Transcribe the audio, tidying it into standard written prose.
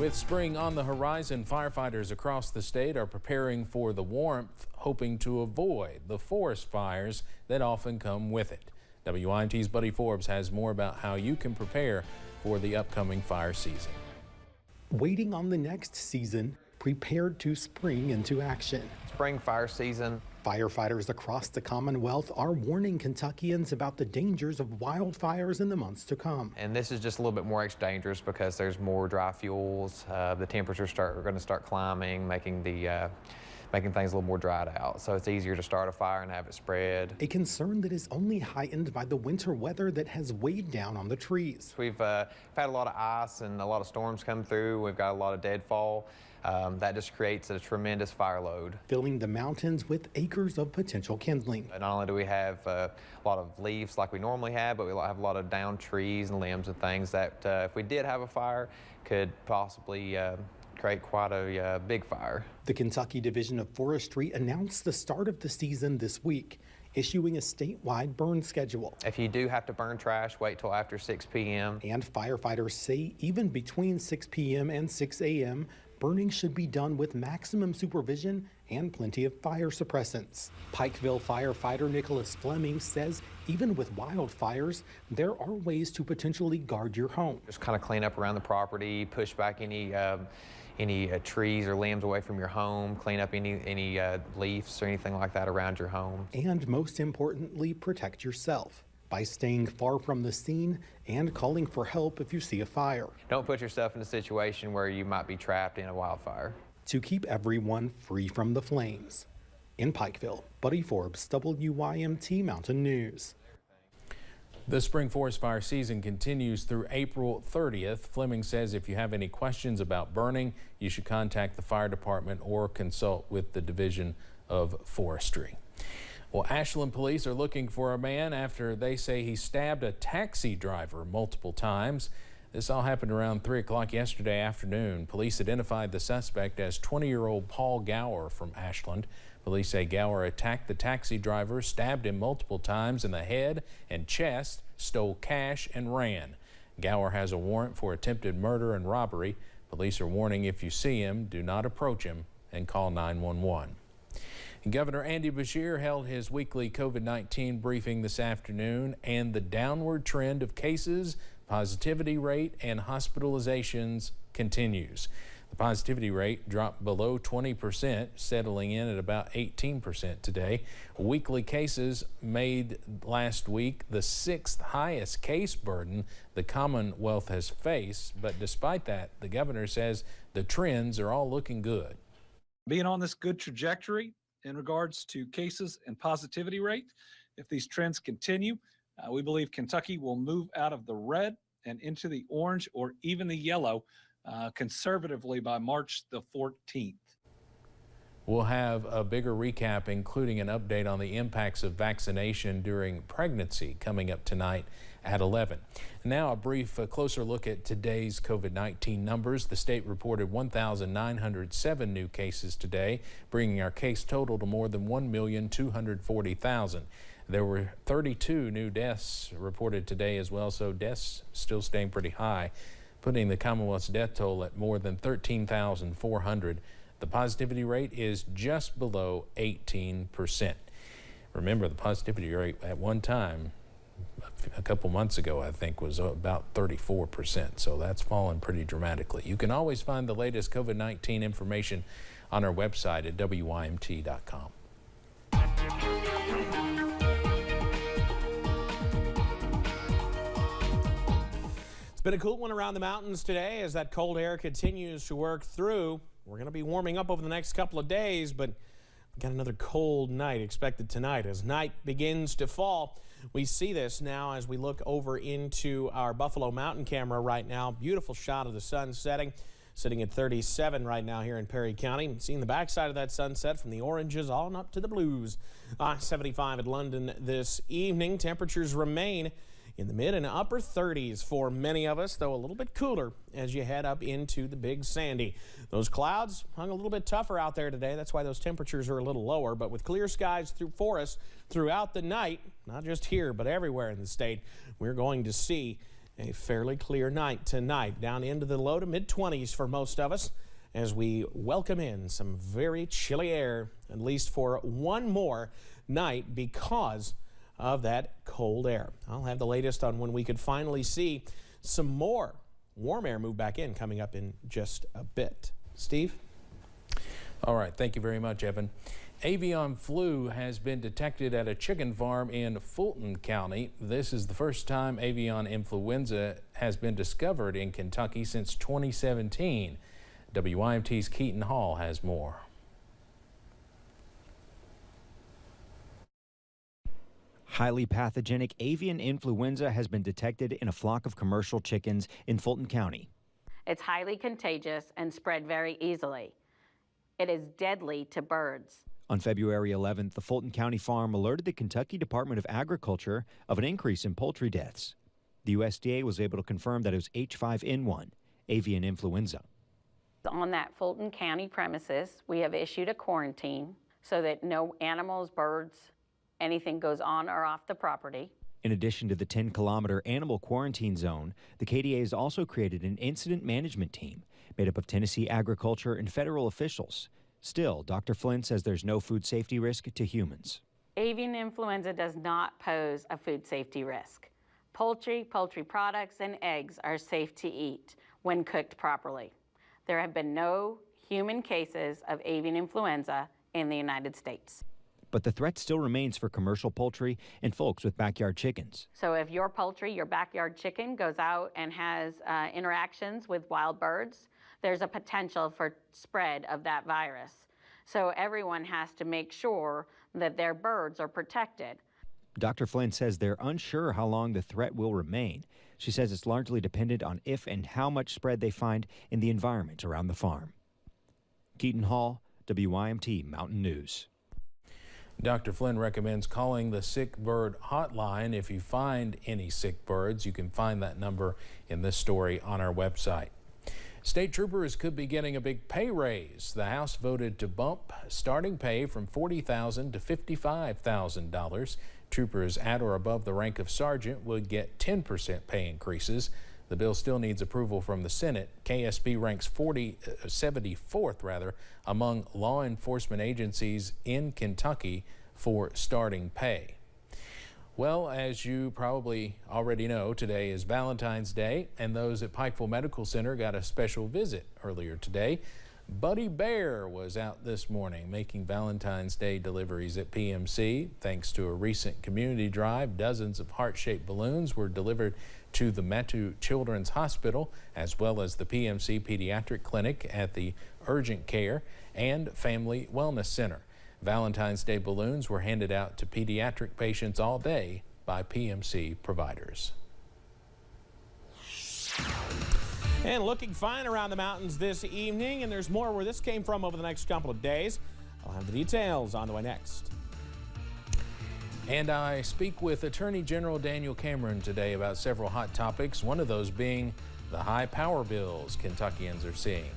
With spring on the horizon, firefighters across the state are preparing for the warmth, hoping to avoid the forest fires that often come with it. WIMT's Buddy Forbes has more about how you can prepare for the upcoming fire season. Waiting on the next season, prepared to spring into action. Spring fire season. Firefighters across the Commonwealth are warning Kentuckians about the dangers of wildfires in the months to come. And this is just a little bit more extra dangerous because there's more dry fuels. The temperatures are going to start climbing, making things a little more dried out. So it's easier to start a fire and have it spread. A concern that is only heightened by the winter weather that has weighed down on the trees. We've had a lot of ice and a lot of storms come through. We've got a lot of deadfall. That just creates a tremendous fire load. Filling the mountains with acres of potential kindling. Not only do we have a lot of leaves like we normally have, but we have a lot of downed trees and limbs and things that if we did have a fire could possibly create quite a big fire. The Kentucky Division of Forestry announced the start of the season this week, issuing a statewide burn schedule. If you do have to burn trash, wait till after 6 p.m. And firefighters say even between 6 p.m. and 6 a.m., burning should be done with maximum supervision and plenty of fire suppressants. Pikeville firefighter Nicholas Fleming says even with wildfires, there are ways to potentially guard your home. Just kind of clean up around the property, push back any trees or limbs away from your home, clean up any leaves or anything like that around your home. And most importantly, protect yourself by staying far from the scene and calling for help if you see a fire. Don't put yourself in a situation where you might be trapped in a wildfire. To keep everyone free from the flames. In Pikeville, Buddy Forbes, WIMT Mountain News. The spring forest fire season continues through April 30th. Fleming says if you have any questions about burning, you should contact the fire department or consult with the Division of Forestry. Well, Ashland police are looking for a man after they say he stabbed a taxi driver multiple times. This all happened around 3 o'clock yesterday afternoon. Police identified the suspect as 20-year-old Paul Gower from Ashland. Police say Gower attacked the taxi driver, stabbed him multiple times in the head and chest, stole cash and ran. Gower has a warrant for attempted murder and robbery. Police are warning if you see him, do not approach him and call 911. Governor Andy Beshear held his weekly COVID-19 briefing this afternoon, and the downward trend of cases, positivity rate, and hospitalizations continues. The positivity rate dropped below 20%, settling in at about 18% today. Weekly cases made last week the 6th highest case burden the Commonwealth has faced, but despite that, the governor says the trends are all looking good. Being on this good trajectory in regards to cases and positivity rate, if these trends continue, we believe Kentucky will move out of the red and into the orange or even the yellow conservatively by March the 14th. We'll have a bigger recap, including an update on the impacts of vaccination during pregnancy, coming up tonight at 11. Now a closer look at today's COVID-19 numbers. The state reported 1,907 new cases today, bringing our case total to more than 1,240,000. There were 32 new deaths reported today as well, so deaths still staying pretty high, putting the Commonwealth's death toll at more than 13,400. The positivity rate is just below 18%. Remember, the positivity rate at one time, a couple months ago, I think, was about 34%. So that's fallen pretty dramatically. You can always find the latest COVID-19 information on our website at WIMT.com. It's been a cool one around the mountains today as that cold air continues to work through. We're going to be warming up over the next couple of days, but we've got another cold night expected tonight. As night begins to fall, we see this now as we look over into our Buffalo Mountain camera right now. Beautiful shot of the sun setting, sitting at 37 right now here in Perry County. Seeing the backside of that sunset from the oranges on up to the blues. 75 at London this evening. Temperatures remain in the mid and upper 30s for many of us, though a little bit cooler as you head up into the Big Sandy. Those clouds hung a little bit tougher out there today. That's why those temperatures are a little lower. But with clear skies for us throughout the night, not just here, but everywhere in the state, we're going to see A fairly clear night tonight, down into the low to mid-20s for most of us as we welcome in some very chilly air, at least for one more night because of that cold air. I'll have the latest on when we could finally see some more warm air move back in coming up in just a bit. Steve? All right, thank you very much, Evan. Avian flu has been detected at a chicken farm in Fulton County. This is the first time avian influenza has been discovered in Kentucky since 2017. WYMT's Keaton Hall has more. Highly pathogenic avian influenza has been detected in a flock of commercial chickens in Fulton County. It's highly contagious and spread very easily. It is deadly to birds. On February 11th, the Fulton County farm alerted the Kentucky Department of Agriculture of an increase in poultry deaths. The USDA was able to confirm that it was H5N1, avian influenza. On that Fulton County premises, we have issued a quarantine so that no animals, birds, anything goes on or off the property. In addition to the 10-kilometer animal quarantine zone, the KDA has also created an incident management team made up of Tennessee agriculture and federal officials. Still, Dr. Flynn says there's no food safety risk to humans. Avian influenza does not pose a food safety risk. Poultry, poultry products, and eggs are safe to eat when cooked properly. There have been no human cases of avian influenza in the United States. But the threat still remains for commercial poultry and folks with backyard chickens. So if your poultry, your backyard chicken, goes out and has interactions with wild birds, there's a potential for spread of that virus. So everyone has to make sure that their birds are protected. Dr. Flynn says they're unsure how long the threat will remain. She says it's largely dependent on if and how much spread they find in the environment around the farm. Keaton Hall, WYMT Mountain News. Dr. Flynn recommends calling the sick bird hotline. If you find any sick birds, you can find that number in this story on our website. State troopers could be getting a big pay raise. The House voted to bump starting pay from $40,000 to $55,000. Troopers at or above the rank of sergeant would get 10% pay increases. The bill still needs approval from the Senate. KSP ranks 74th among law enforcement agencies in Kentucky for starting pay. Well, as you probably already know, today is Valentine's Day, and those at Pikeville Medical Center got a special visit earlier today. Buddy Bear was out this morning making Valentine's Day deliveries at PMC. Thanks to a recent community drive, dozens of heart-shaped balloons were delivered to the Metu Children's Hospital, as well as the PMC Pediatric Clinic at the Urgent Care and Family Wellness Center. Valentine's Day balloons were handed out to pediatric patients all day by PMC providers. And looking fine around the mountains this evening, and there's more where this came from over the next couple of days. I'll have the details on the way next. And I speak with Attorney General Daniel Cameron today about several hot topics, one of those being the high power bills Kentuckians are seeing.